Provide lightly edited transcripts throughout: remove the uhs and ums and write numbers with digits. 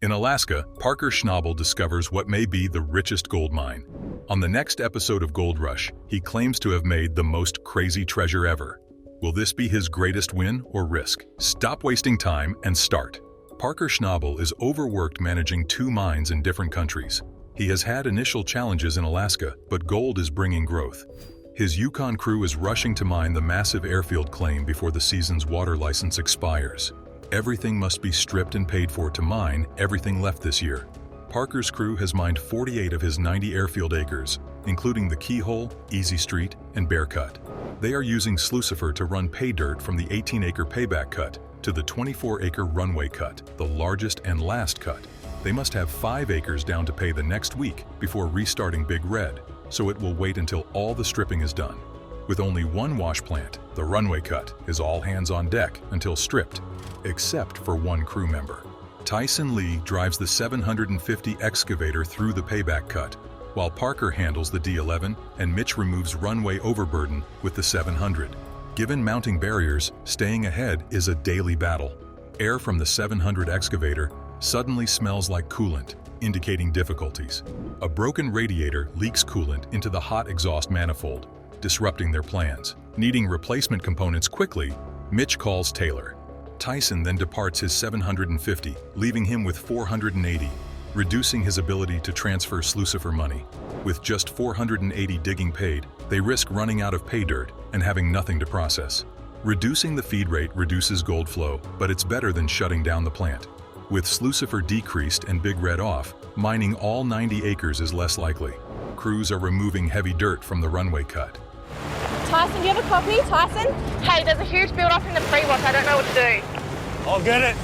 In Alaska, Parker Schnabel discovers what may be the richest gold mine. On the next episode of Gold Rush, he claims to have made the most crazy treasure ever. Will this be his greatest win or risk? Stop wasting time and start. Parker Schnabel is overworked managing 2 mines in different countries. He has had initial challenges in Alaska, but gold is bringing growth. His Yukon crew is rushing to mine the massive airfield claim before the season's water license expires. Everything must be stripped and paid for to mine everything left this year. Parker's crew has mined 48 of his 90 airfield acres, including the Keyhole, Easy Street, and Bear Cut. They are using Slucifer to run pay dirt from the 18-acre payback cut to the 24-acre runway cut, the largest and last cut. They must have 5 acres down to pay the next week before restarting Big Red, so it will wait until all the stripping is done. With only 1 wash plant, the runway cut is all hands on deck until stripped, except for 1 crew member. Tyson Lee drives the 750 excavator through the payback cut, while Parker handles the D11 and Mitch removes runway overburden with the 700. Given mounting barriers, staying ahead is a daily battle. Air from the 700 excavator suddenly smells like coolant, indicating difficulties. A broken radiator leaks coolant into the hot exhaust manifold, disrupting their plans. Needing replacement components quickly, Mitch calls Taylor. Tyson then departs his 750, leaving him with 480, reducing his ability to transfer Slucifer money. With just 480 digging paid, they risk running out of pay dirt and having nothing to process. Reducing the feed rate reduces gold flow, but it's better than shutting down the plant. With Slucifer decreased and Big Red off, mining all 90 acres is less likely. Crews are removing heavy dirt from the runway cut. Tyson, do you have a copy? Tyson? Hey, there's a huge build-up in the pre-wash. I don't know what to do. I'll get it.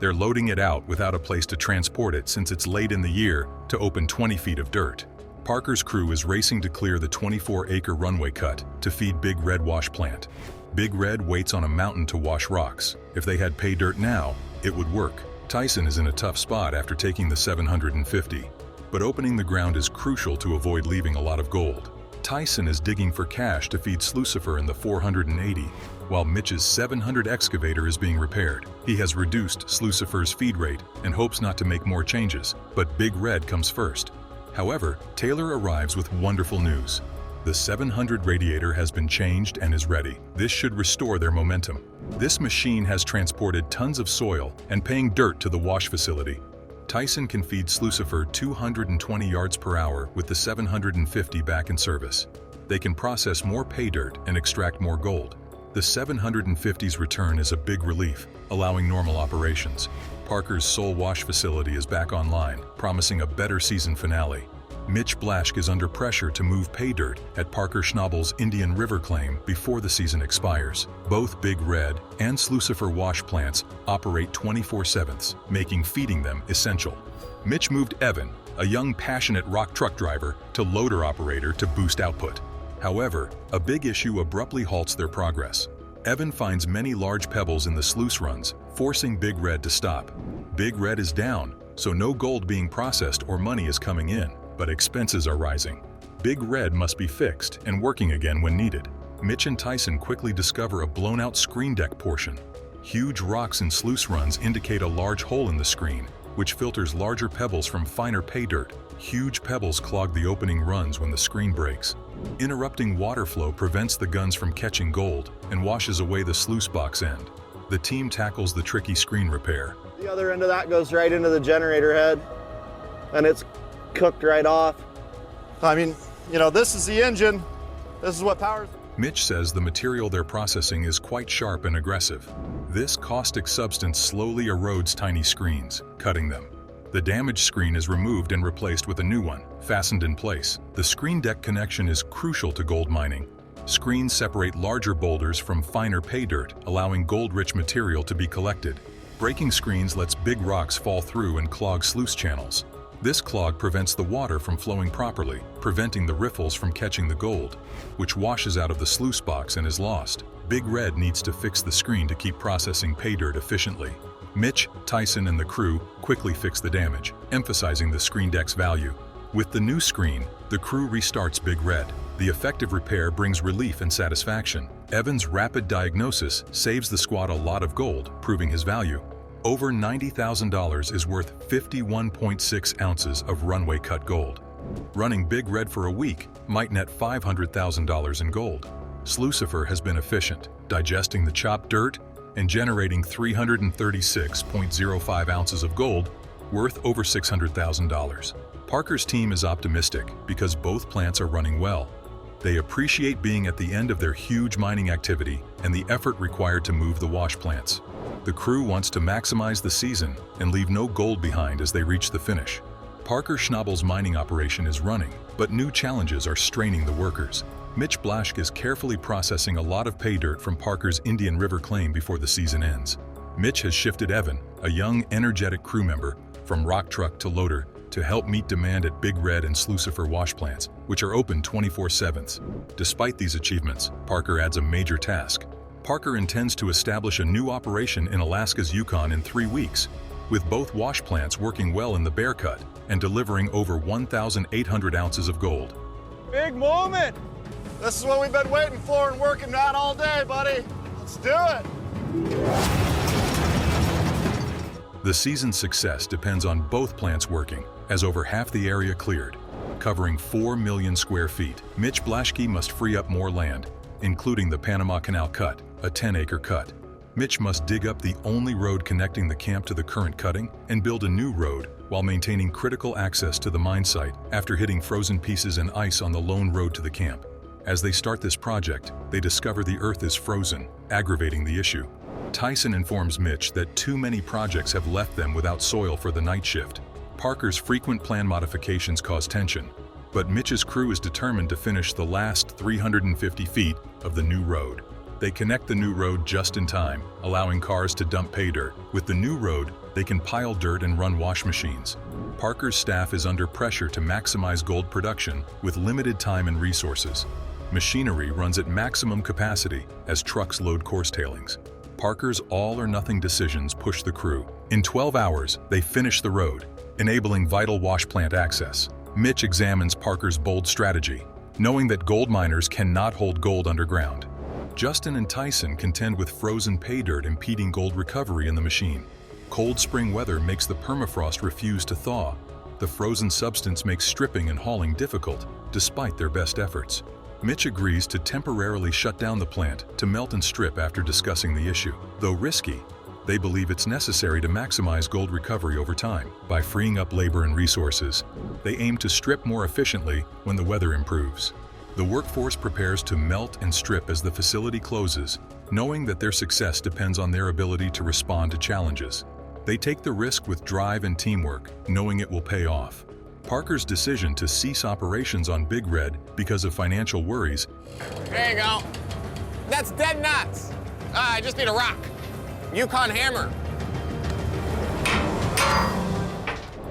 They're loading it out without a place to transport it since it's late in the year to open 20 feet of dirt. Parker's crew is racing to clear the 24-acre runway cut to feed Big Red wash plant. Big Red waits on a mountain to wash rocks. If they had pay dirt now, it would work. Tyson is in a tough spot after taking the 750. But opening the ground is crucial to avoid leaving a lot of gold. Tyson is digging for cash to feed Slucifer in the 480, while Mitch's 700 excavator is being repaired. He has reduced Slucifer's feed rate and hopes not to make more changes, but Big Red comes first. However, Taylor arrives with wonderful news. The 700 radiator has been changed and is ready. This should restore their momentum. This machine has transported tons of soil and paying dirt to the wash facility. Tyson can feed Slucifer 220 yards per hour with the 750 back in service. They can process more pay dirt and extract more gold. The 750's return is a big relief, allowing normal operations. Parker's sole wash facility is back online, promising a better season finale. Mitch Blaschke is under pressure to move pay dirt at Parker Schnabel's Indian River claim before the season expires. Both Big Red and Slucifer wash plants operate 24/7, making feeding them essential. Mitch moved Evan, a young passionate rock truck driver, to loader operator to boost output. However, a big issue abruptly halts their progress. Evan finds many large pebbles in the sluice runs, forcing Big Red to stop. Big Red is down, so no gold being processed or money is coming in. But expenses are rising. Big Red must be fixed and working again when needed. Mitch and Tyson quickly discover a blown-out screen deck portion. Huge rocks in sluice runs indicate a large hole in the screen, which filters larger pebbles from finer pay dirt. Huge pebbles clog the opening runs when the screen breaks. Interrupting water flow prevents the guns from catching gold and washes away the sluice box end. The team tackles the tricky screen repair. The other end of that goes right into the generator head, and it's cooked right off. I mean, you know, this is the engine. This is what powers. Mitch says the material they're processing is quite sharp and aggressive. This caustic substance slowly erodes tiny screens, cutting them. The damaged screen is removed and replaced with a new one, fastened in place. The screen deck connection is crucial to gold mining. Screens separate larger boulders from finer pay dirt, allowing gold-rich material to be collected. Breaking screens lets big rocks fall through and clog sluice channels. This clog prevents the water from flowing properly, preventing the riffles from catching the gold, which washes out of the sluice box and is lost. Big Red needs to fix the screen to keep processing pay dirt efficiently. Mitch, Tyson, and the crew quickly fix the damage, emphasizing the screen deck's value. With the new screen, the crew restarts Big Red. The effective repair brings relief and satisfaction. Evan's rapid diagnosis saves the squad a lot of gold, proving his value. Over $90,000 is worth 51.6 ounces of runway cut gold. Running Big Red for a week might net $500,000 in gold. Slucifer has been efficient, digesting the chopped dirt and generating 336.05 ounces of gold, worth over $600,000. Parker's team is optimistic because both plants are running well. They appreciate being at the end of their huge mining activity and the effort required to move the wash plants. The crew wants to maximize the season and leave no gold behind as they reach the finish. Parker Schnabel's mining operation is running, but new challenges are straining the workers. Mitch Blaschke is carefully processing a lot of pay dirt from Parker's Indian River claim before the season ends. Mitch has shifted Evan, a young, energetic crew member, from rock truck to loader to help meet demand at Big Red and Slucifer wash plants, which are open 24/7. Despite these achievements, Parker adds a major task. Parker intends to establish a new operation in Alaska's Yukon in 3 weeks, with both wash plants working well in the bear cut and delivering over 1,800 ounces of gold. Big moment! This is what we've been waiting for and working on all day, buddy. Let's do it! The season's success depends on both plants working, as over half the area cleared, covering 4 million square feet. Mitch Blaschke must free up more land, including the Panama Canal cut, a 10-acre cut. Mitch must dig up the only road connecting the camp to the current cutting and build a new road while maintaining critical access to the mine site after hitting frozen pieces and ice on the lone road to the camp. As they start this project, they discover the earth is frozen, aggravating the issue. Tyson informs Mitch that too many projects have left them without soil for the night shift. Parker's frequent plan modifications cause tension, but Mitch's crew is determined to finish the last 350 feet of the new road. They connect the new road just in time, allowing cars to dump pay dirt. With the new road, they can pile dirt and run wash machines. Parker's staff is under pressure to maximize gold production with limited time and resources. Machinery runs at maximum capacity as trucks load coarse tailings. Parker's all-or-nothing decisions push the crew. In 12 hours, they finish the road, enabling vital wash plant access. Mitch examines Parker's bold strategy, knowing that gold miners cannot hold gold underground. Justin and Tyson contend with frozen pay dirt impeding gold recovery in the machine. Cold spring weather makes the permafrost refuse to thaw. The frozen substance makes stripping and hauling difficult, despite their best efforts. Mitch agrees to temporarily shut down the plant to melt and strip after discussing the issue. Though risky, they believe it's necessary to maximize gold recovery over time. By freeing up labor and resources, they aim to strip more efficiently when the weather improves. The workforce prepares to melt and strip as the facility closes, knowing that their success depends on their ability to respond to challenges. They take the risk with drive and teamwork, knowing it will pay off. Parker's decision to cease operations on Big Red because of financial worries. There you go. That's dead nuts. I just need a rock. Yukon hammer.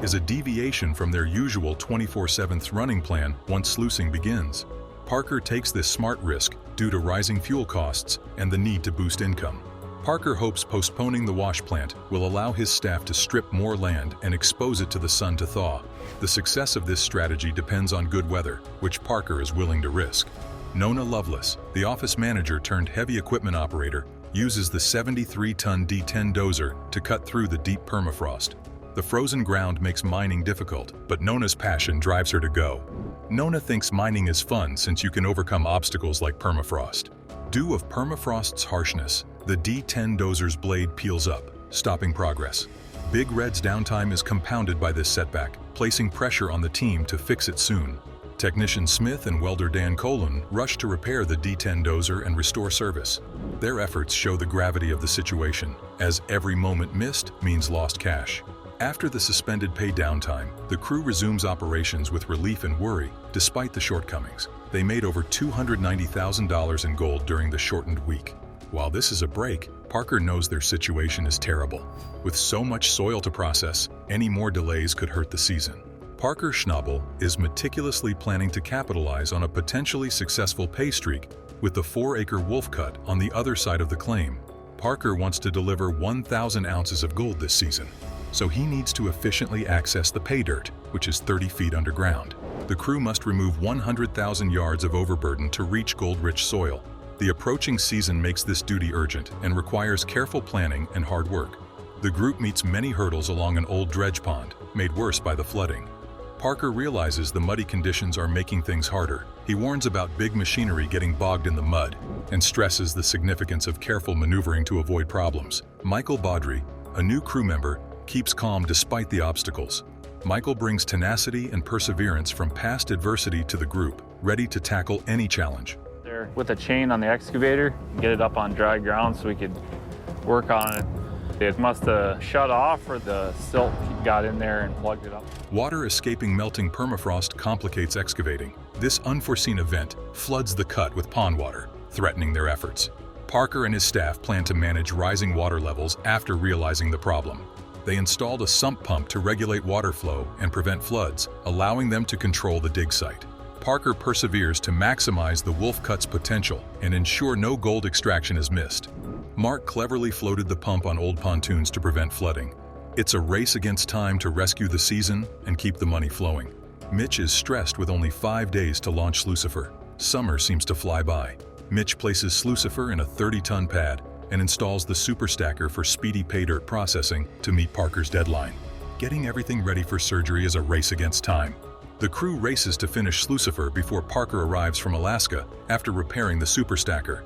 Is a deviation from their usual 24/7 running plan once sluicing begins. Parker takes this smart risk due to rising fuel costs and the need to boost income. Parker hopes postponing the wash plant will allow his staff to strip more land and expose it to the sun to thaw. The success of this strategy depends on good weather, which Parker is willing to risk. Nona Lovelace, the office manager turned heavy equipment operator, uses the 73-ton D10 dozer to cut through the deep permafrost. The frozen ground makes mining difficult, but Nona's passion drives her to go. Nona thinks mining is fun since you can overcome obstacles like permafrost. Due of permafrost's harshness, the D10 dozer's blade peels up, stopping progress. Big Red's downtime is compounded by this setback, placing pressure on the team to fix it soon. Technician Smith and welder Dan Colon rush to repair the D10 dozer and restore service. Their efforts show the gravity of the situation, as every moment missed means lost cash. After the suspended pay downtime, the crew resumes operations with relief and worry, despite the shortcomings. They made over $290,000 in gold during the shortened week. While this is a break, Parker knows their situation is terrible. With so much soil to process, any more delays could hurt the season. Parker Schnabel is meticulously planning to capitalize on a potentially successful pay streak with the 4-acre wolf cut on the other side of the claim. Parker wants to deliver 1,000 ounces of gold this season, so he needs to efficiently access the pay dirt, which is 30 feet underground. The crew must remove 100,000 yards of overburden to reach gold-rich soil. The approaching season makes this duty urgent and requires careful planning and hard work. The group meets many hurdles along an old dredge pond, made worse by the flooding. Parker realizes the muddy conditions are making things harder. He warns about big machinery getting bogged in the mud and stresses the significance of careful maneuvering to avoid problems. Michael Baudry, a new crew member, keeps calm despite the obstacles. Michael brings tenacity and perseverance from past adversity to the group, ready to tackle any challenge. There with a chain on the excavator, get it up on dry ground so we could work on it. It must have shut off or the silt got in there and plugged it up. Water escaping melting permafrost complicates excavating. This unforeseen event floods the cut with pond water, threatening their efforts. Parker and his staff plan to manage rising water levels after realizing the problem. They installed a sump pump to regulate water flow and prevent floods, allowing them to control the dig site. Parker perseveres to maximize the Wolf Cut's potential and ensure no gold extraction is missed. Mark cleverly floated the pump on old pontoons to prevent flooding. It's a race against time to rescue the season and keep the money flowing. Mitch is stressed with only 5 days to launch Slucifer. Summer seems to fly by. Mitch places Slucifer in a 30-ton pad and installs the super stacker for speedy pay dirt processing to meet Parker's deadline. Getting everything ready for surgery is a race against time. The crew races to finish Slucifer before Parker arrives from Alaska after repairing the super stacker.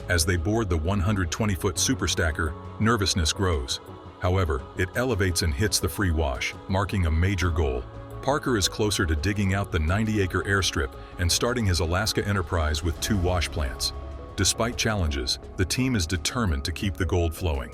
As they board the 120-foot super stacker, nervousness grows. However, it elevates and hits the free wash, marking a major goal. Parker is closer to digging out the 90-acre airstrip and starting his Alaska enterprise with 2 wash plants. Despite challenges, the team is determined to keep the gold flowing.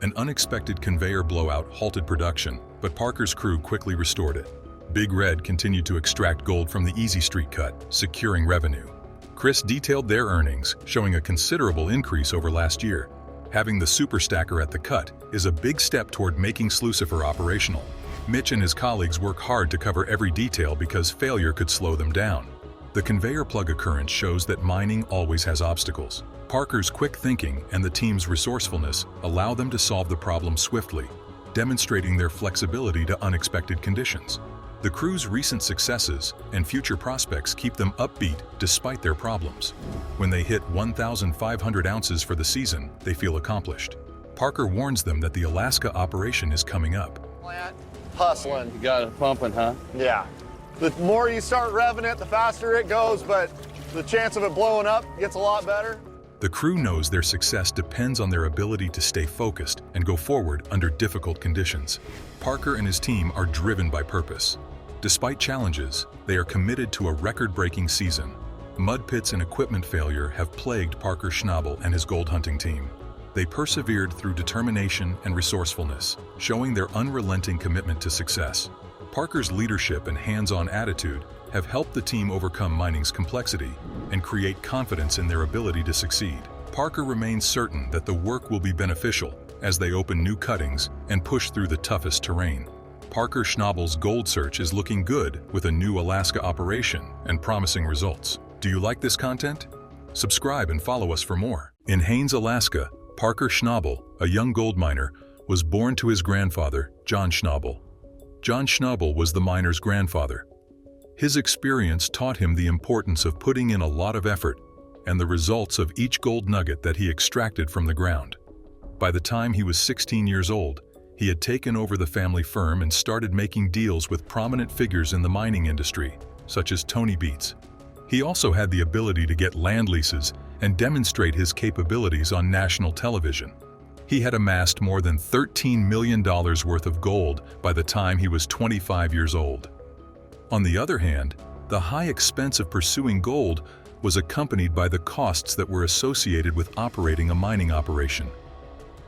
An unexpected conveyor blowout halted production, but Parker's crew quickly restored it. Big Red continued to extract gold from the Easy Street cut, securing revenue. Chris detailed their earnings, showing a considerable increase over last year. Having the super stacker at the cut is a big step toward making Slucifer operational. Mitch and his colleagues work hard to cover every detail because failure could slow them down. The conveyor plug occurrence shows that mining always has obstacles. Parker's quick thinking and the team's resourcefulness allow them to solve the problem swiftly, demonstrating their flexibility to unexpected conditions. The crew's recent successes and future prospects keep them upbeat despite their problems. When they hit 1,500 ounces for the season, they feel accomplished. Parker warns them that the Alaska operation is coming up. Hustling. You got it pumping, huh? Yeah. The more you start revving it, the faster it goes, but the chance of it blowing up gets a lot better. The crew knows their success depends on their ability to stay focused and go forward under difficult conditions. Parker and his team are driven by purpose. Despite challenges, they are committed to a record-breaking season. Mud pits and equipment failure have plagued Parker Schnabel and his gold hunting team. They persevered through determination and resourcefulness, showing their unrelenting commitment to success. Parker's leadership and hands-on attitude have helped the team overcome mining's complexity and create confidence in their ability to succeed. Parker remains certain that the work will be beneficial as they open new cuttings and push through the toughest terrain. Parker Schnabel's gold search is looking good with a new Alaska operation and promising results. Do you like this content? Subscribe and follow us for more. In Haines, Alaska, Parker Schnabel, a young gold miner, was born to his grandfather, John Schnabel. John Schnabel was the miner's grandfather. His experience taught him the importance of putting in a lot of effort and the results of each gold nugget that he extracted from the ground. By the time he was 16 years old, he had taken over the family firm and started making deals with prominent figures in the mining industry, such as Tony Beets. He also had the ability to get land leases and demonstrate his capabilities on national television. He had amassed more than $13 million worth of gold by the time he was 25 years old. On the other hand, the high expense of pursuing gold was accompanied by the costs that were associated with operating a mining operation.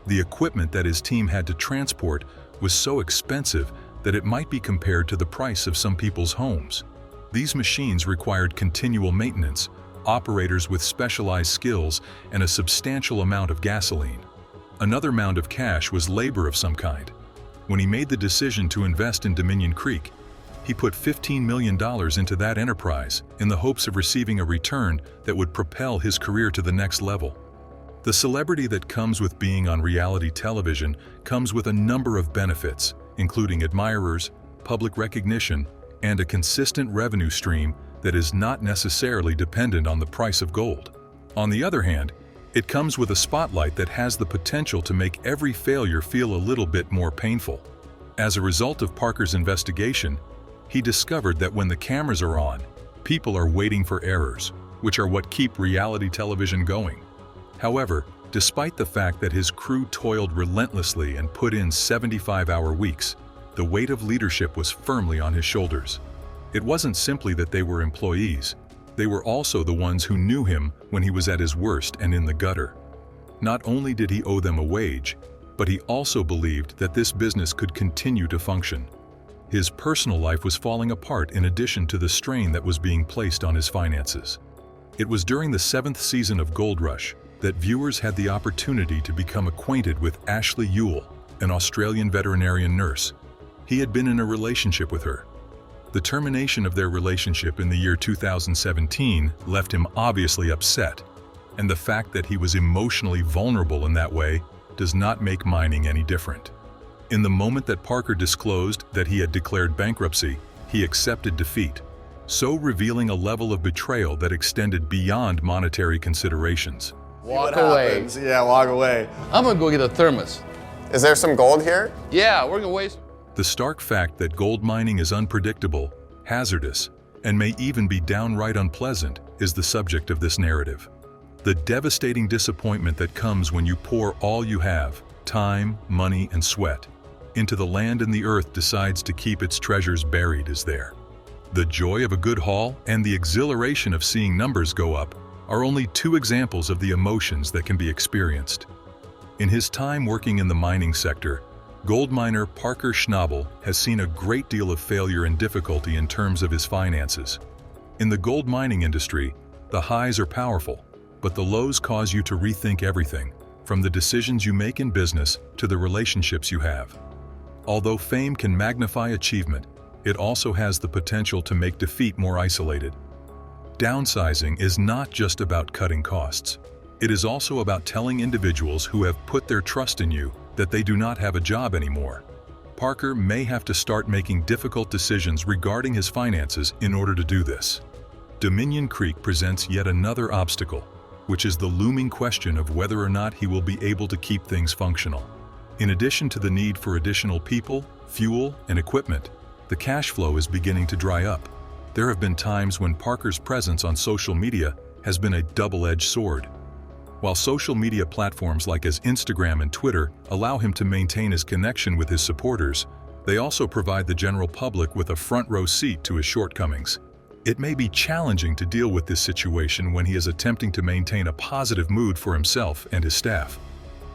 The equipment that his team had to transport was so expensive that it might be compared to the price of some people's homes. These machines required continual maintenance, operators with specialized skills, and a substantial amount of gasoline. Another mound of cash was labor of some kind. When he made the decision to invest in Dominion Creek, he put $15 million into that enterprise in the hopes of receiving a return that would propel his career to the next level. The celebrity that comes with being on reality television comes with a number of benefits, including admirers, public recognition, and a consistent revenue stream that is not necessarily dependent on the price of gold. On the other hand, it comes with a spotlight that has the potential to make every failure feel a little bit more painful. As a result of Parker's investigation, he discovered that when the cameras are on, people are waiting for errors, which are what keep reality television going. However, despite the fact that his crew toiled relentlessly and put in 75-hour weeks, the weight of leadership was firmly on his shoulders. It wasn't simply that they were employees, they were also the ones who knew him when he was at his worst and in the gutter. Not only did he owe them a wage, but he also believed that this business could continue to function. His personal life was falling apart in addition to the strain that was being placed on his finances. It was during the 7th season of Gold Rush that viewers had the opportunity to become acquainted with Ashley Ewell, an Australian veterinarian nurse. He had been in a relationship with her. The termination of their relationship in the year 2017 left him obviously upset, and the fact that he was emotionally vulnerable in that way does not make mining any different. In the moment that Parker disclosed that he had declared bankruptcy, he accepted defeat, so revealing a level of betrayal that extended beyond monetary considerations. Walk away. Yeah, walk away. I'm gonna go get a thermos. Is there some gold here? Yeah, we're gonna waste. The stark fact that gold mining is unpredictable, hazardous, and may even be downright unpleasant is the subject of this narrative. The devastating disappointment that comes when you pour all you have, time, money, and sweat, into the land and the earth decides to keep its treasures buried is there. The joy of a good haul and the exhilaration of seeing numbers go up are only two examples of the emotions that can be experienced. In his time working in the mining sector, gold miner Parker Schnabel has seen a great deal of failure and difficulty in terms of his finances. In the gold mining industry, the highs are powerful, but the lows cause you to rethink everything, from the decisions you make in business to the relationships you have. Although fame can magnify achievement, it also has the potential to make defeat more isolated. Downsizing is not just about cutting costs. It is also about telling individuals who have put their trust in you that they do not have a job anymore. Parker may have to start making difficult decisions regarding his finances in order to do this. Dominion Creek presents yet another obstacle, which is the looming question of whether or not he will be able to keep things functional. In addition to the need for additional people, fuel, and equipment, the cash flow is beginning to dry up. There have been times when Parker's presence on social media has been a double-edged sword. While social media platforms like his Instagram and Twitter allow him to maintain his connection with his supporters, they also provide the general public with a front-row seat to his shortcomings. It may be challenging to deal with this situation when he is attempting to maintain a positive mood for himself and his staff.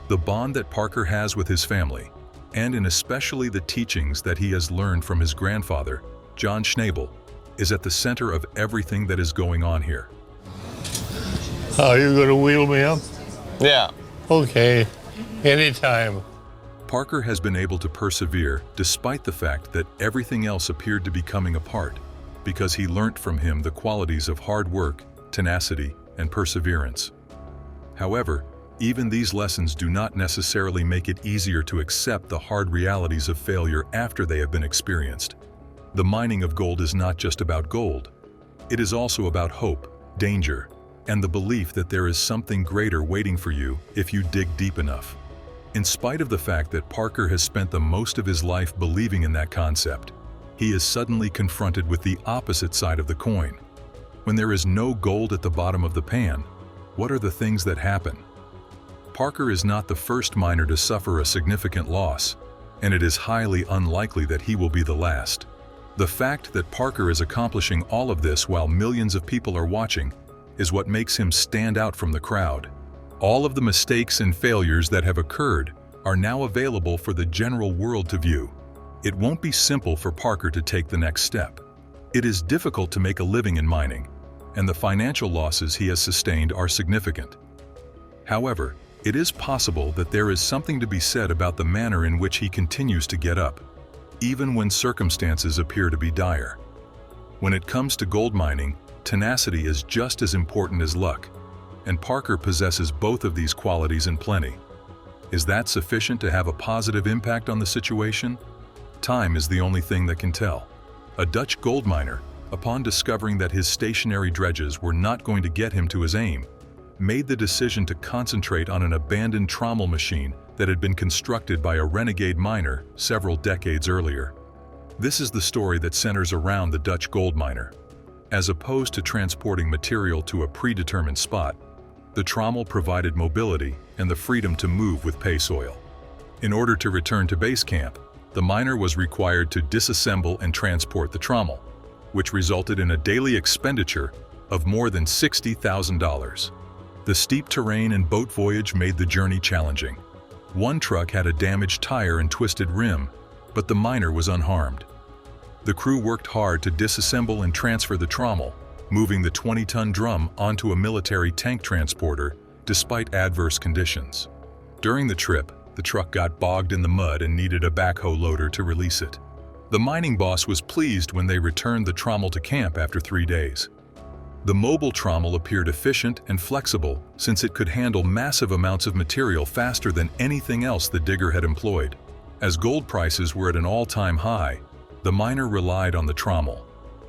The bond that Parker has with his family, and in especially the teachings that he has learned from his grandfather, John Schnabel, is at the center of everything that is going on here. Are you going to wheel me up? Yeah. Okay, anytime. Parker has been able to persevere despite the fact that everything else appeared to be coming apart, because he learnt from him the qualities of hard work, tenacity, and perseverance. However, even these lessons do not necessarily make it easier to accept the hard realities of failure after they have been experienced. The mining of gold is not just about gold. It is also about hope, danger, and the belief that there is something greater waiting for you if you dig deep enough. In spite of the fact that Parker has spent the most of his life believing in that concept, he is suddenly confronted with the opposite side of the coin. When there is no gold at the bottom of the pan, what are the things that happen? Parker is not the first miner to suffer a significant loss, and it is highly unlikely that he will be the last. The fact that Parker is accomplishing all of this while millions of people are watching is what makes him stand out from the crowd. All of the mistakes and failures that have occurred are now available for the general world to view. It won't be simple for Parker to take the next step. It is difficult to make a living in mining, and the financial losses he has sustained are significant. However, it is possible that there is something to be said about the manner in which he continues to get up, even when circumstances appear to be dire. When it comes to gold mining, tenacity is just as important as luck, and Parker possesses both of these qualities in plenty. Is that sufficient to have a positive impact on the situation? Time is the only thing that can tell. A Dutch gold miner, upon discovering that his stationary dredges were not going to get him to his aim, made the decision to concentrate on an abandoned trommel machine that had been constructed by a renegade miner several decades earlier. This is the story that centers around the Dutch gold miner. As opposed to transporting material to a predetermined spot, the trommel provided mobility and the freedom to move with pay soil. In order to return to base camp, the miner was required to disassemble and transport the trommel, which resulted in a daily expenditure of more than $60,000. The steep terrain and boat voyage made the journey challenging. One truck had a damaged tire and twisted rim, but the miner was unharmed. The crew worked hard to disassemble and transfer the trommel, moving the 20-ton drum onto a military tank transporter despite adverse conditions. During the trip, the truck got bogged in the mud and needed a backhoe loader to release it. The mining boss was pleased when they returned the trommel to camp after 3 days. The mobile trommel appeared efficient and flexible since it could handle massive amounts of material faster than anything else the digger had employed. As gold prices were at an all-time high, the miner relied on the trommel.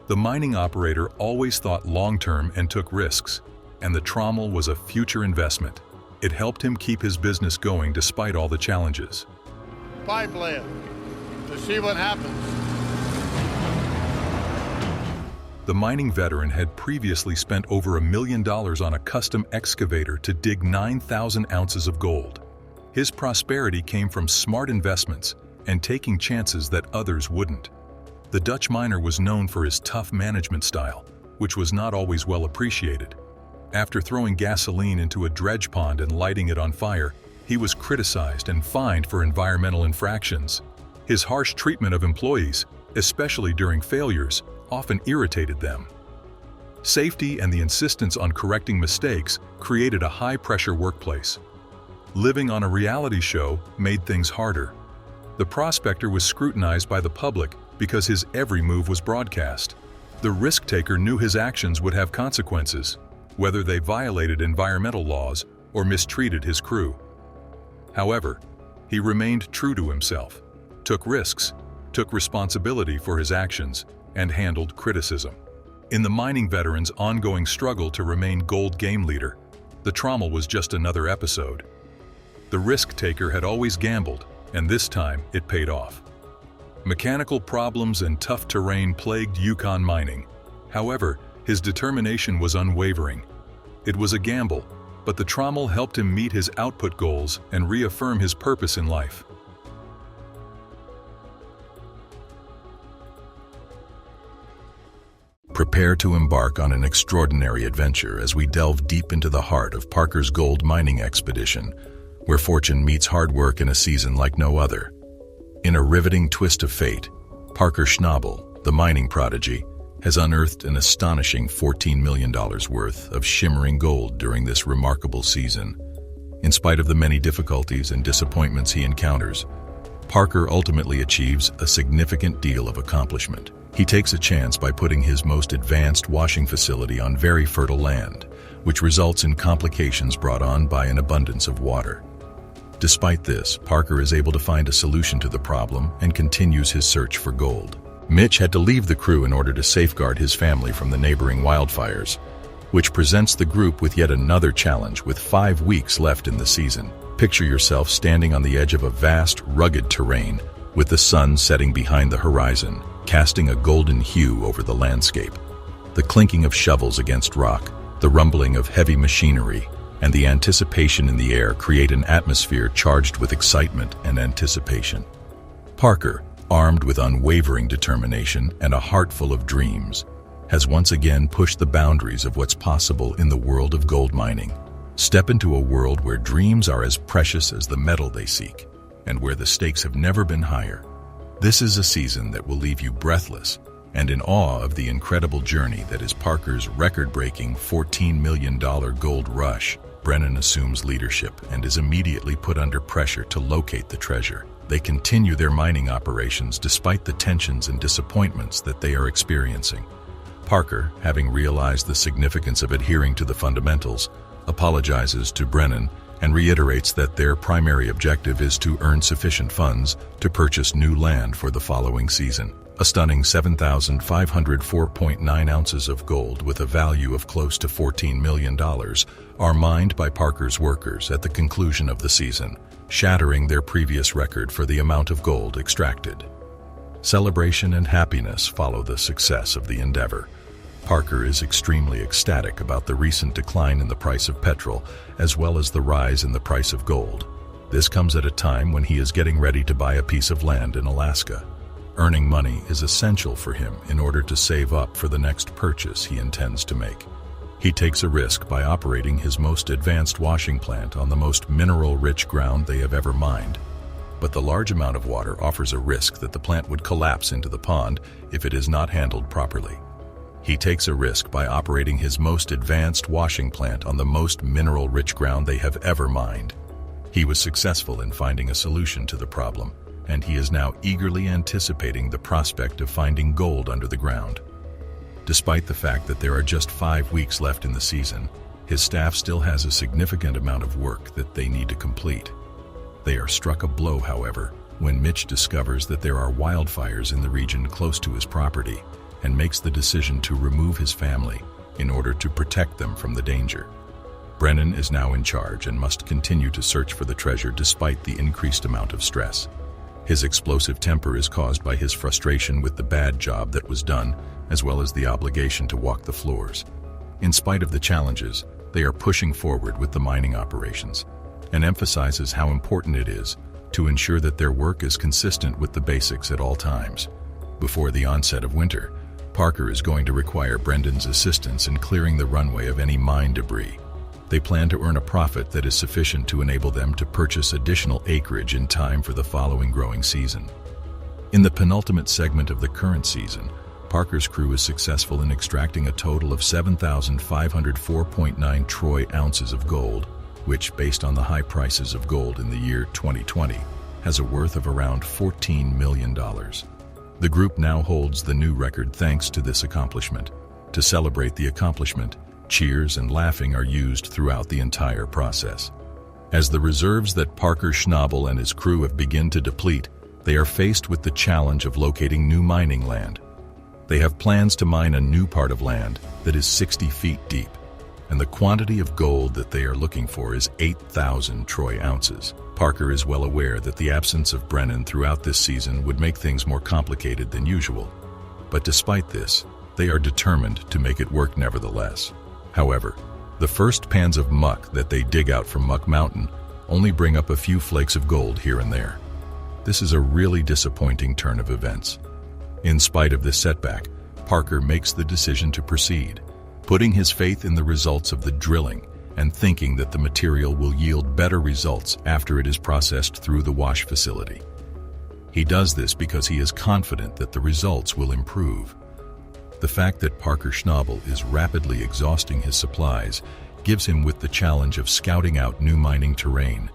The mining operator always thought long-term and took risks, and the trommel was a future investment. It helped him keep his business going despite all the challenges. Pipeline to see what happens. The mining veteran had previously spent over $1 million on a custom excavator to dig 9,000 ounces of gold. His prosperity came from smart investments and taking chances that others wouldn't. The Dutch miner was known for his tough management style, which was not always well appreciated. After throwing gasoline into a dredge pond and lighting it on fire, he was criticized and fined for environmental infractions. His harsh treatment of employees, especially during failures, often irritated them. Safety and the insistence on correcting mistakes created a high-pressure workplace. Living on a reality show made things harder. The prospector was scrutinized by the public because his every move was broadcast. The risk-taker knew his actions would have consequences, whether they violated environmental laws or mistreated his crew. However, he remained true to himself, took risks, took responsibility for his actions, and handled criticism. In the mining veteran's ongoing struggle to remain gold game leader, the trommel was just another episode. The risk-taker had always gambled, and this time it paid off. Mechanical problems and tough terrain plagued Yukon mining. However, his determination was unwavering. It was a gamble, but the trommel helped him meet his output goals and reaffirm his purpose in life. Prepare to embark on an extraordinary adventure as we delve deep into the heart of Parker's gold mining expedition, where fortune meets hard work in a season like no other. In a riveting twist of fate, Parker Schnabel, the mining prodigy, has unearthed an astonishing $14 million worth of shimmering gold during this remarkable season. In spite of the many difficulties and disappointments he encounters, Parker ultimately achieves a significant deal of accomplishment. He takes a chance by putting his most advanced washing facility on very fertile land, which results in complications brought on by an abundance of water. Despite this, Parker is able to find a solution to the problem and continues his search for gold. Mitch had to leave the crew in order to safeguard his family from the neighboring wildfires, which presents the group with yet another challenge with 5 weeks left in the season. Picture yourself standing on the edge of a vast, rugged terrain, with the sun setting behind the horizon, casting a golden hue over the landscape. The clinking of shovels against rock, the rumbling of heavy machinery, and the anticipation in the air create an atmosphere charged with excitement and anticipation. Parker, armed with unwavering determination and a heart full of dreams, has once again pushed the boundaries of what's possible in the world of gold mining. Step into a world where dreams are as precious as the metal they seek, and where the stakes have never been higher. This is a season that will leave you breathless and in awe of the incredible journey that is Parker's record-breaking $14 million gold rush. Brennan assumes leadership and is immediately put under pressure to locate the treasure. They continue their mining operations despite the tensions and disappointments that they are experiencing. Parker, having realized the significance of adhering to the fundamentals, apologizes to Brennan and reiterates that their primary objective is to earn sufficient funds to purchase new land for the following season. A stunning 7,504.9 ounces of gold with a value of close to $14 million are mined by Parker's workers at the conclusion of the season, shattering their previous record for the amount of gold extracted. Celebration and happiness follow the success of the endeavor. Parker is extremely ecstatic about the recent decline in the price of petrol, as well as the rise in the price of gold. This comes at a time when he is getting ready to buy a piece of land in Alaska. Earning money is essential for him in order to save up for the next purchase he intends to make. He takes a risk by operating his most advanced washing plant on the most mineral-rich ground they have ever mined. But the large amount of water offers a risk that the plant would collapse into the pond if it is not handled properly. He takes a risk by operating his most advanced washing plant on the most mineral-rich ground they have ever mined. He was successful in finding a solution to the problem, and he is now eagerly anticipating the prospect of finding gold under the ground. Despite the fact that there are just 5 weeks left in the season, his staff still has a significant amount of work that they need to complete. They are struck a blow, however, when Mitch discovers that there are wildfires in the region close to his property and makes the decision to remove his family in order to protect them from the danger. Brennan is now in charge and must continue to search for the treasure despite the increased amount of stress. His explosive temper is caused by his frustration with the bad job that was done, as well as the obligation to walk the floors. In spite of the challenges, they are pushing forward with the mining operations, and emphasizes how important it is to ensure that their work is consistent with the basics at all times. Before the onset of winter, Parker is going to require Brendan's assistance in clearing the runway of any mine debris. They plan to earn a profit that is sufficient to enable them to purchase additional acreage in time for the following growing season. In the penultimate segment of the current season, Parker's crew is successful in extracting a total of 7,504.9 troy ounces of gold, which, based on the high prices of gold in the year 2020, has a worth of around $14 million. The group now holds the new record thanks to this accomplishment. To celebrate the accomplishment, cheers and laughing are used throughout the entire process. As the reserves that Parker Schnabel and his crew have begun to deplete, they are faced with the challenge of locating new mining land. They have plans to mine a new part of land that is 60 feet deep, and the quantity of gold that they are looking for is 8,000 troy ounces. Parker is well aware that the absence of Brennan throughout this season would make things more complicated than usual, but despite this, they are determined to make it work nevertheless. However, the first pans of muck that they dig out from Muck Mountain only bring up a few flakes of gold here and there. This is a really disappointing turn of events. In spite of this setback, Parker makes the decision to proceed, putting his faith in the results of the drilling and thinking that the material will yield better results after it is processed through the wash facility. He does this because he is confident that the results will improve. The fact that Parker Schnabel is rapidly exhausting his supplies gives him with the challenge of scouting out new mining terrain,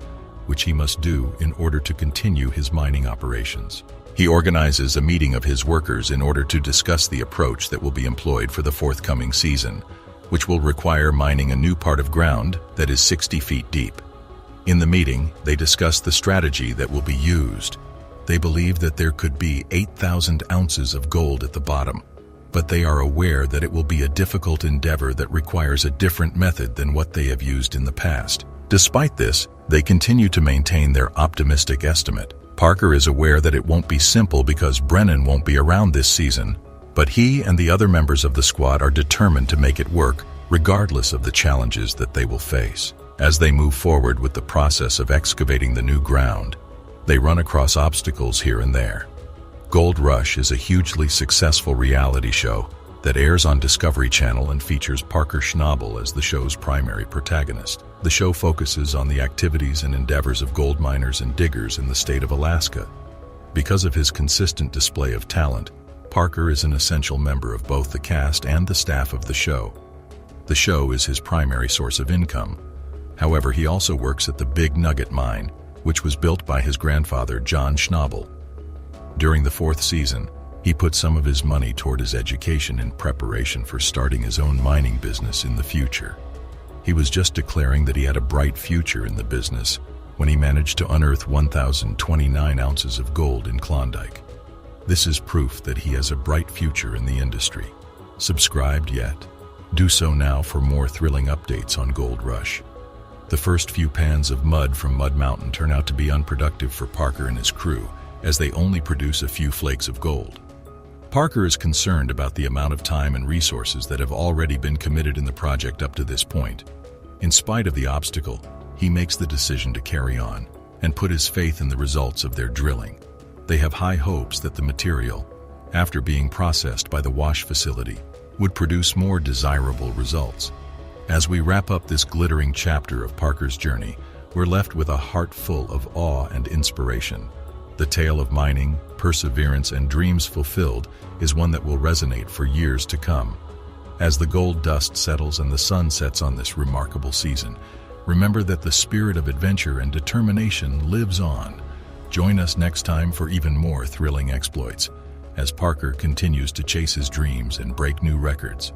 which he must do in order to continue his mining operations. He organizes a meeting of his workers in order to discuss the approach that will be employed for the forthcoming season, which will require mining a new part of ground that is 60 feet deep. In the meeting, they discuss the strategy that will be used. They believe that there could be 8,000 ounces of gold at the bottom, but they are aware that it will be a difficult endeavor that requires a different method than what they have used in the past. Despite this, they continue to maintain their optimistic estimate. Parker is aware that it won't be simple because Brennan won't be around this season, but he and the other members of the squad are determined to make it work, regardless of the challenges that they will face. As they move forward with the process of excavating the new ground, they run across obstacles here and there. Gold Rush is a hugely successful reality show that airs on Discovery Channel and features Parker Schnabel as the show's primary protagonist. The show focuses on the activities and endeavors of gold miners and diggers in the state of Alaska. Because of his consistent display of talent, Parker is an essential member of both the cast and the staff of the show. The show is his primary source of income. However, he also works at the Big Nugget Mine, which was built by his grandfather, John Schnabel. During the 4th season, he put some of his money toward his education in preparation for starting his own mining business in the future. He was just declaring that he had a bright future in the business when he managed to unearth 1,029 ounces of gold in Klondike. This is proof that he has a bright future in the industry. Subscribed yet? Do so now for more thrilling updates on Gold Rush. The first few pans of mud from Mud Mountain turn out to be unproductive for Parker and his crew, as they only produce a few flakes of gold. Parker is concerned about the amount of time and resources that have already been committed in the project up to this point. In spite of the obstacle, he makes the decision to carry on and put his faith in the results of their drilling. They have high hopes that the material, after being processed by the wash facility, would produce more desirable results. As we wrap up this glittering chapter of Parker's journey, we're left with a heart full of awe and inspiration. The tale of mining, perseverance, and dreams fulfilled is one that will resonate for years to come. As the gold dust settles and the sun sets on this remarkable season, remember that the spirit of adventure and determination lives on. Join us next time for even more thrilling exploits, as Parker continues to chase his dreams and break new records.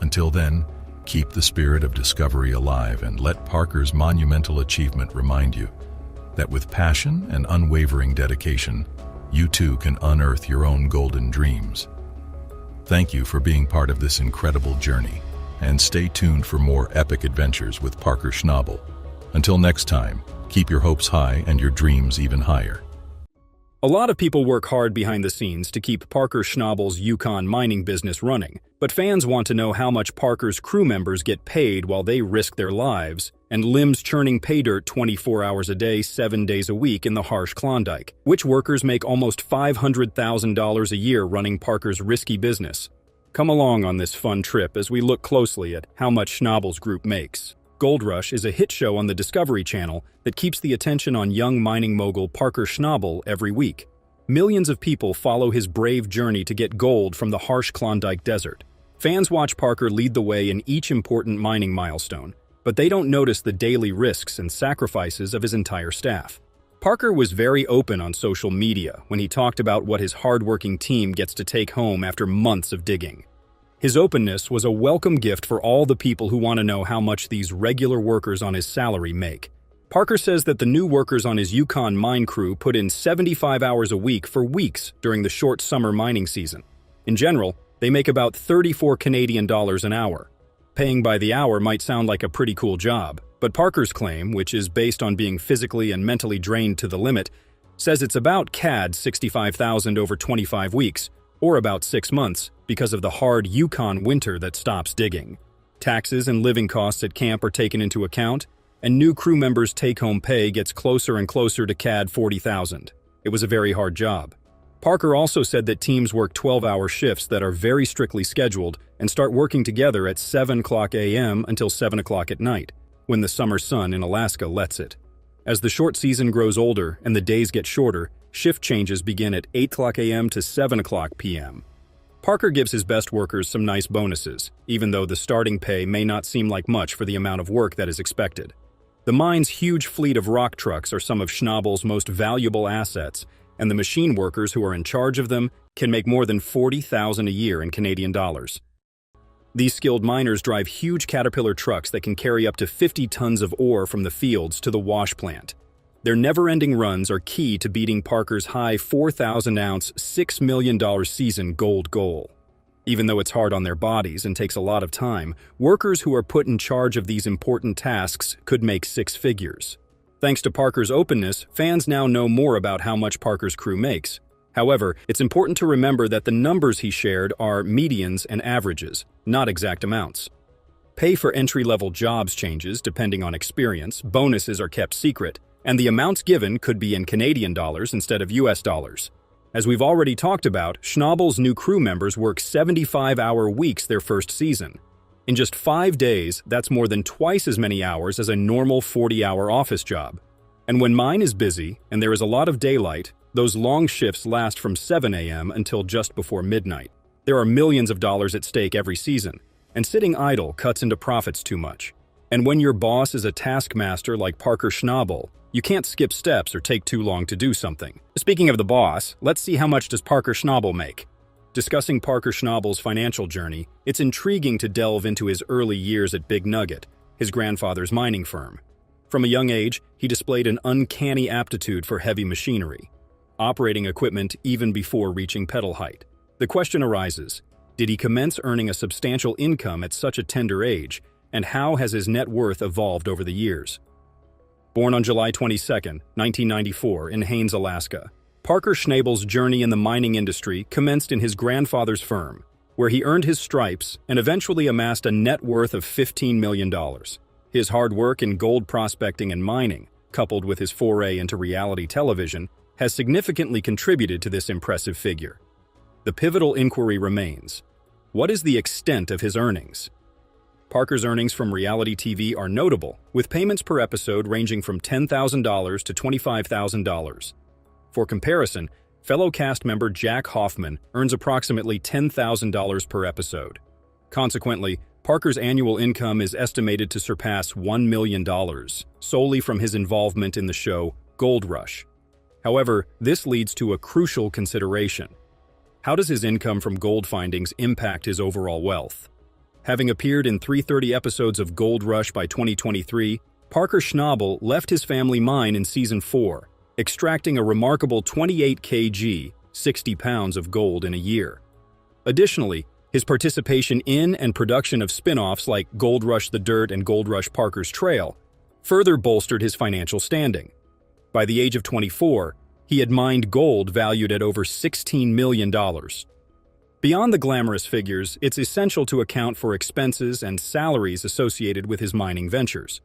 Until then, keep the spirit of discovery alive and let Parker's monumental achievement remind you that with passion and unwavering dedication, you too can unearth your own golden dreams. Thank you for being part of this incredible journey, and stay tuned for more epic adventures with Parker Schnabel. Until next time, keep your hopes high and your dreams even higher. A lot of people work hard behind the scenes to keep Parker Schnabel's Yukon mining business running, but fans want to know how much Parker's crew members get paid while they risk their lives and limbs churning pay dirt 24 hours a day, 7 days a week in the harsh Klondike. Which workers make almost $500,000 a year running Parker's risky business? Come along on this fun trip as we look closely at how much Schnabel's group makes. Gold Rush is a hit show on the Discovery Channel that keeps the attention on young mining mogul Parker Schnabel every week. Millions of people follow his brave journey to get gold from the harsh Klondike desert. Fans watch Parker lead the way in each important mining milestone, but they don't notice the daily risks and sacrifices of his entire staff. Parker was very open on social media when he talked about what his hardworking team gets to take home after months of digging. His openness was a welcome gift for all the people who want to know how much these regular workers on his salary make. Parker says that the new workers on his Yukon mine crew put in 75 hours a week for weeks during the short summer mining season. In general, they make about 34 Canadian dollars an hour. Paying by the hour might sound like a pretty cool job, but Parker's claim, which is based on being physically and mentally drained to the limit, says it's about CAD 65,000 over 25 weeks, or about 6 months, because of the hard Yukon winter that stops digging. Taxes and living costs at camp are taken into account, and new crew members' take-home pay gets closer and closer to CAD 40,000. It was a very hard job. Parker also said that teams work 12-hour shifts that are very strictly scheduled and start working together at 7 o'clock a.m. until 7 o'clock at night, when the summer sun in Alaska lets it. As the short season grows older and the days get shorter, shift changes begin at 8 o'clock a.m. to 7 o'clock p.m. Parker gives his best workers some nice bonuses, even though the starting pay may not seem like much for the amount of work that is expected. The mine's huge fleet of rock trucks are some of Schnabel's most valuable assets, and the machine workers who are in charge of them can make more than $40,000 a year in Canadian dollars. These skilled miners drive huge Caterpillar trucks that can carry up to 50 tons of ore from the fields to the wash plant. Their never-ending runs are key to beating Parker's high 4,000-ounce, $6 million season gold goal. Even though it's hard on their bodies and takes a lot of time, workers who are put in charge of these important tasks could make 6 figures. Thanks to Parker's openness, fans now know more about how much Parker's crew makes. However, it's important to remember that the numbers he shared are medians and averages, not exact amounts. Pay for entry-level jobs changes depending on experience, bonuses are kept secret, and the amounts given could be in Canadian dollars instead of US dollars. As we've already talked about, Schnabel's new crew members work 75-hour weeks their first season. In just 5 days, that's more than twice as many hours as a normal 40-hour office job. And when mine is busy and there is a lot of daylight, those long shifts last from 7 a.m. until just before midnight. There are millions of dollars at stake every season, and sitting idle cuts into profits too much. And when your boss is a taskmaster like Parker Schnabel, you can't skip steps or take too long to do something. Speaking of the boss, let's see how much does Parker Schnabel make. Discussing Parker Schnabel's financial journey, it's intriguing to delve into his early years at Big Nugget, his grandfather's mining firm. From a young age, he displayed an uncanny aptitude for heavy machinery. operating equipment even before reaching pedal height. The question arises, did he commence earning a substantial income at such a tender age, and how has his net worth evolved over the years? Born on July 22, 1994, in Haines, Alaska, Parker Schnabel's journey in the mining industry commenced in his grandfather's firm, where he earned his stripes and eventually amassed a net worth of $15 million. His hard work in gold prospecting and mining, coupled with his foray into reality television, has significantly contributed to this impressive figure. The pivotal inquiry remains: what is the extent of his earnings? Parker's earnings from reality TV are notable, with payments per episode ranging from $10,000 to $25,000. For comparison, fellow cast member Jack Hoffman earns approximately $10,000 per episode. Consequently, Parker's annual income is estimated to surpass $1 million, solely from his involvement in the show Gold Rush. However, this leads to a crucial consideration. How does his income from gold findings impact his overall wealth? Having appeared in 330 episodes of Gold Rush by 2023, Parker Schnabel left his family mine in Season 4, extracting a remarkable 28 kg, 60 pounds of gold in a year. Additionally, his participation in and production of spin-offs like Gold Rush The Dirt and Gold Rush Parker's Trail further bolstered his financial standing. By the age of 24, he had mined gold valued at over $16 million. Beyond the glamorous figures, it's essential to account for expenses and salaries associated with his mining ventures.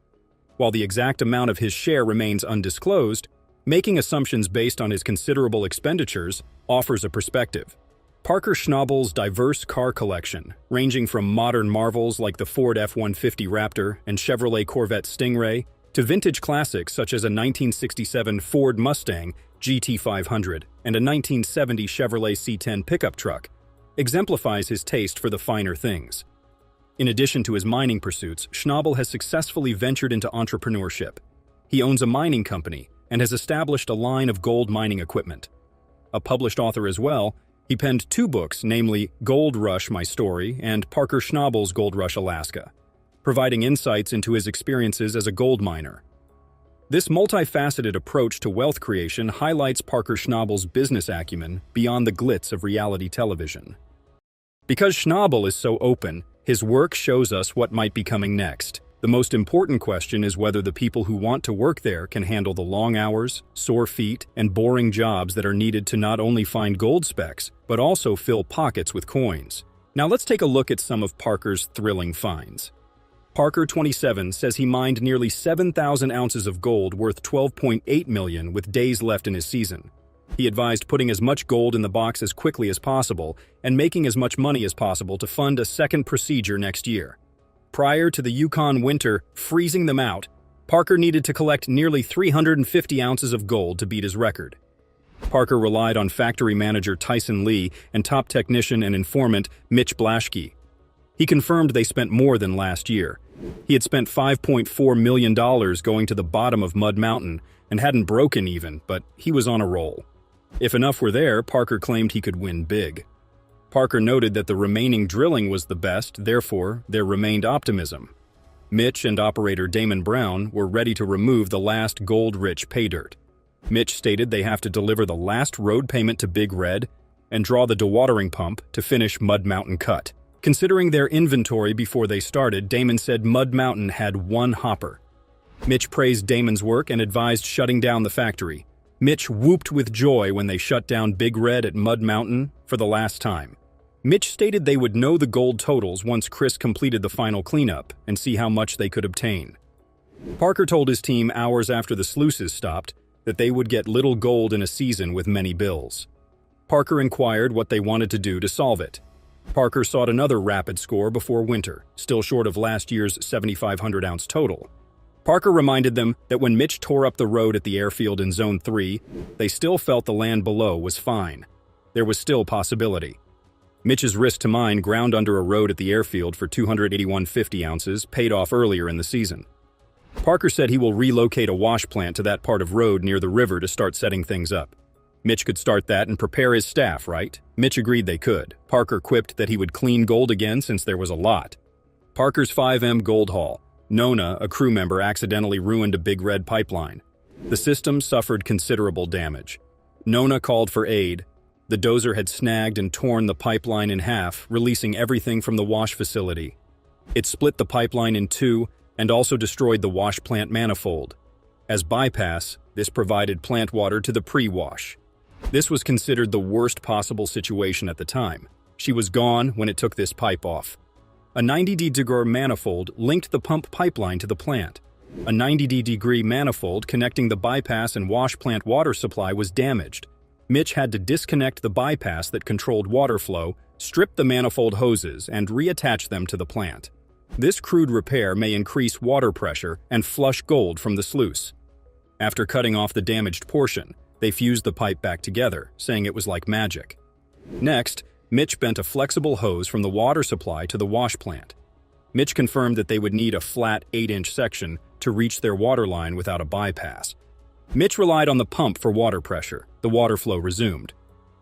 While the exact amount of his share remains undisclosed, making assumptions based on his considerable expenditures offers a perspective. Parker Schnabel's diverse car collection, ranging from modern marvels like the Ford F-150 Raptor and Chevrolet Corvette Stingray, to vintage classics such as a 1967 Ford Mustang GT500 and a 1970 Chevrolet C10 pickup truck, exemplifies his taste for the finer things. In addition to his mining pursuits, Schnabel has successfully ventured into entrepreneurship. He owns a mining company and has established a line of gold mining equipment. A published author as well, he penned 2 books, namely Gold Rush: My Story and Parker Schnabel's Gold Rush Alaska, providing insights into his experiences as a gold miner. This multifaceted approach to wealth creation highlights Parker Schnabel's business acumen beyond the glitz of reality television. Because Schnabel is so open, his work shows us what might be coming next. The most important question is whether the people who want to work there can handle the long hours, sore feet, and boring jobs that are needed to not only find gold specks, but also fill pockets with coins. Now let's take a look at some of Parker's thrilling finds. Parker, 27, says he mined nearly 7,000 ounces of gold worth $12.8 million with days left in his season. He advised putting as much gold in the box as quickly as possible and making as much money as possible to fund a second procedure next year. Prior to the Yukon winter freezing them out, Parker needed to collect nearly 350 ounces of gold to beat his record. Parker relied on factory manager Tyson Lee and top technician and informant Mitch Blaschke. He confirmed they spent more than last year. He had spent $5.4 million going to the bottom of Mud Mountain and hadn't broken even, but he was on a roll. If enough were there, Parker claimed he could win big. Parker noted that the remaining drilling was the best, therefore there remained optimism. Mitch and operator Damon Brown were ready to remove the last gold-rich pay dirt. Mitch stated they have to deliver the last road payment to Big Red and draw the dewatering pump to finish Mud Mountain Cut. Considering their inventory before they started, Damon said Mud Mountain had 1 hopper. Mitch praised Damon's work and advised shutting down the factory. Mitch whooped with joy when they shut down Big Red at Mud Mountain for the last time. Mitch stated they would know the gold totals once Chris completed the final cleanup and see how much they could obtain. Parker told his team hours after the sluices stopped that they would get little gold in a season with many bills. Parker inquired what they wanted to do to solve it. Parker sought another rapid score before winter, still short of last year's 7,500-ounce total. Parker reminded them that when Mitch tore up the road at the airfield in Zone 3, they still felt the land below was fine. There was still possibility. Mitch's risk to mine ground under a road at the airfield for 281.50 ounces paid off earlier in the season. Parker said he will relocate a wash plant to that part of road near the river to start setting things up. Mitch could start that and prepare his staff, right? Mitch agreed they could. Parker quipped that he would clean gold again since there was a lot. Parker's 5M gold haul. Nona, a crew member, accidentally ruined a Big Red pipeline. The system suffered considerable damage. Nona called for aid. The dozer had snagged and torn the pipeline in half, releasing everything from the wash facility. It split the pipeline in two and also destroyed the wash plant manifold. As bypass, this provided plant water to the pre-wash. This was considered the worst possible situation at the time. She was gone when it took this pipe off. A 90-degree manifold linked the pump pipeline to the plant. A 90-degree manifold connecting the bypass and wash plant water supply was damaged. Mitch had to disconnect the bypass that controlled water flow, strip the manifold hoses, and reattach them to the plant. This crude repair may increase water pressure and flush gold from the sluice. After cutting off the damaged portion, they fused the pipe back together, saying it was like magic. Next, Mitch bent a flexible hose from the water supply to the wash plant. Mitch confirmed that they would need a flat 8-inch section to reach their water line without a bypass. Mitch relied on the pump for water pressure. The water flow resumed.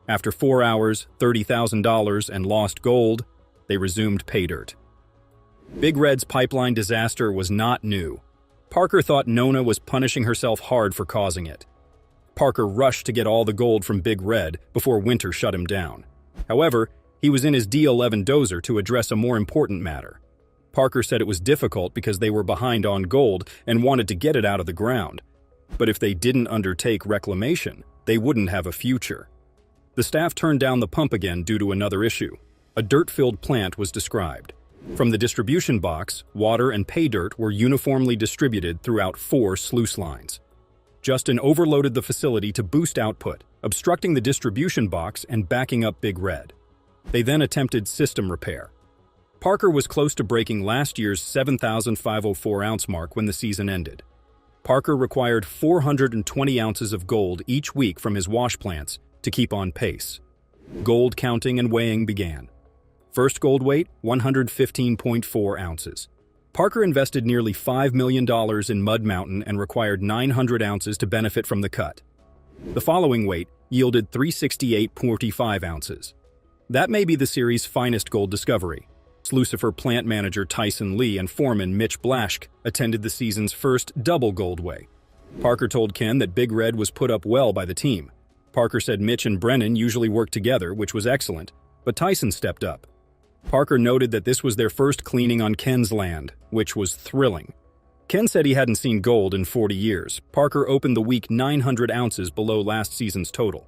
After 4 hours, $30,000, and lost gold, they resumed pay dirt. Big Red's pipeline disaster was not new. Parker thought Nona was punishing herself hard for causing it. Parker rushed to get all the gold from Big Red before winter shut him down. However, he was in his D11 dozer to address a more important matter. Parker said it was difficult because they were behind on gold and wanted to get it out of the ground. But if they didn't undertake reclamation, they wouldn't have a future. The staff turned down the pump again due to another issue. A dirt-filled plant was described. From the distribution box, water and pay dirt were uniformly distributed throughout 4 sluice lines. Justin overloaded the facility to boost output, obstructing the distribution box and backing up Big Red. They then attempted system repair. Parker was close to breaking last year's 7,504 ounce mark when the season ended. Parker required 420 ounces of gold each week from his wash plants to keep on pace. Gold counting and weighing began. First gold weight, 115.4 ounces. Parker invested nearly $5 million in Mud Mountain and required 900 ounces to benefit from the cut. The following weight yielded 368.45 ounces. That may be the series' finest gold discovery. Lucifer plant manager Tyson Lee and foreman Mitch Blaschke attended the season's first double gold weigh. Parker told Ken that Big Red was put up well by the team. Parker said Mitch and Brennan usually worked together, which was excellent, but Tyson stepped up. Parker noted that this was their first cleaning on Ken's land, which was thrilling. Ken said he hadn't seen gold in 40 years. Parker opened the week 900 ounces below last season's total.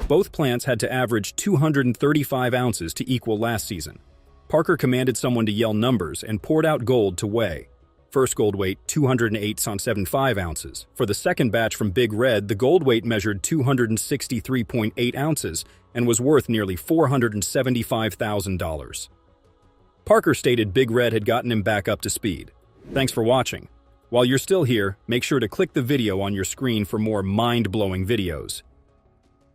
Both plants had to average 235 ounces to equal last season. Parker commanded someone to yell numbers and poured out gold to weigh. First gold weight, 208.75 ounces. For the second batch from Big Red, the gold weight measured 263.8 ounces and was worth nearly $475,000. Parker stated Big Red had gotten him back up to speed. Thanks for watching. While you're still here, make sure to click the video on your screen for more mind-blowing videos.